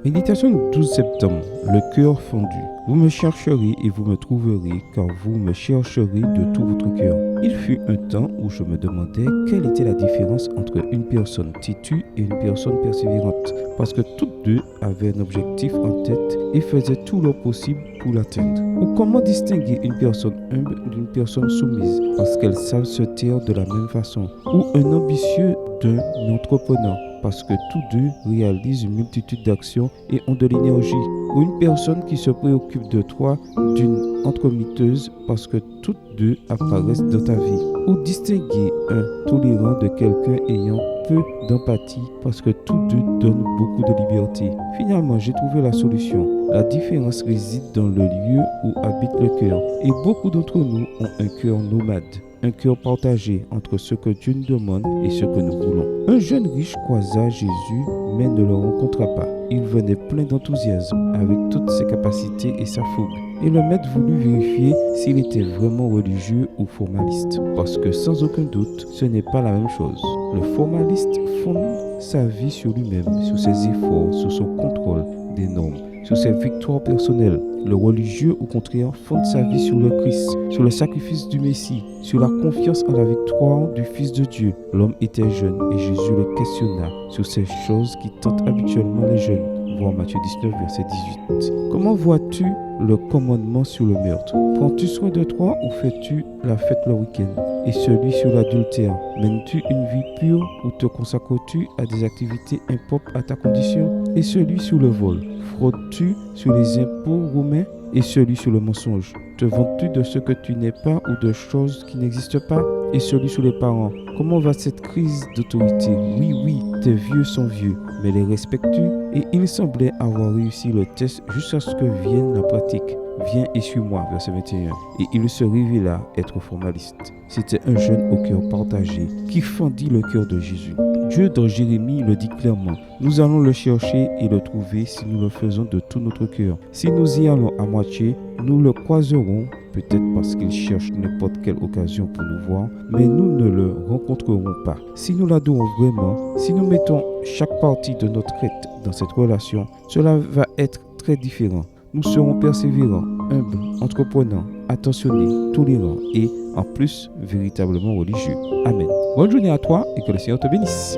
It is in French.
Méditation du 12 septembre, le cœur fendu. Vous me chercherez et vous me trouverez, car vous me chercherez de tout votre cœur. Il fut un temps où je me demandais quelle était la différence entre une personne têtue et une personne persévérante, parce que toutes deux avaient un objectif en tête et faisaient tout leur possible pour l'atteindre. Ou comment distinguer une personne humble d'une personne soumise, parce qu'elles savent se taire de la même façon. Ou un ambitieux d'un entrepreneur, parce que tous deux réalisent une multitude d'actions et ont de l'énergie. Ou une personne qui se préoccupe de toi d'une entremetteuse, parce que toutes deux apparaissent dans ta vie. Ou distinguer un tolérant de quelqu'un ayant peu d'empathie, parce que tous deux donnent beaucoup de liberté. Finalement, j'ai trouvé la solution. La différence réside dans le lieu où habite le cœur. Et beaucoup d'entre nous ont un cœur nomade. Un cœur partagé entre ce que Dieu nous demande et ce que nous voulons. Un jeune riche croisa Jésus, mais ne le rencontra pas. Il venait plein d'enthousiasme, avec toutes ses capacités et sa fougue. Et le maître voulut vérifier s'il était vraiment religieux ou formaliste. Parce que sans aucun doute, ce n'est pas la même chose. Le formaliste fonde sa vie sur lui-même, sur ses efforts, sur son contrôle des normes, sur ses victoires personnelles. Le religieux, au contraire, fonde sa vie sur le Christ, sur le sacrifice du Messie, sur la confiance en la victoire du Fils de Dieu. L'homme était jeune et Jésus le questionna sur ces choses qui tentent habituellement les jeunes. Voir Matthieu 19, verset 18. Comment vois-tu le commandement sur le meurtre? Prends-tu soin de toi ou fais-tu la fête le week-end? Et celui sur l'adultère? Mènes-tu une vie pure ou te consacres-tu à des activités impropres à ta condition? Et celui sur le vol? Fraudes-tu sur les impôts romains? Et celui sur le mensonge? Te vantes-tu de ce que tu n'es pas ou de choses qui n'existent pas? Et celui sur les parents? Comment va cette crise d'autorité? Oui, tes vieux sont vieux, mais les respectes-tu? Et il semblait avoir réussi le test jusqu'à ce que vienne la pratique. Viens et suis-moi, verset 21. Et il se révéla être formaliste. C'était un jeune au cœur partagé qui fendit le cœur de Jésus. Dieu dans Jérémie le dit clairement. Nous allons le chercher et le trouver si nous le faisons de tout notre cœur. Si nous y allons à moitié, nous le croiserons, peut-être parce qu'il cherche n'importe quelle occasion pour nous voir, mais nous ne le rencontrerons pas. Si nous l'adorons vraiment, si nous mettons chaque partie de notre être dans cette relation, cela va être très différent. Nous serons persévérants, humbles, entreprenants, attentionnés, tolérants et, en plus, véritablement religieux. Amen. Bonne journée à toi et que le Seigneur te bénisse.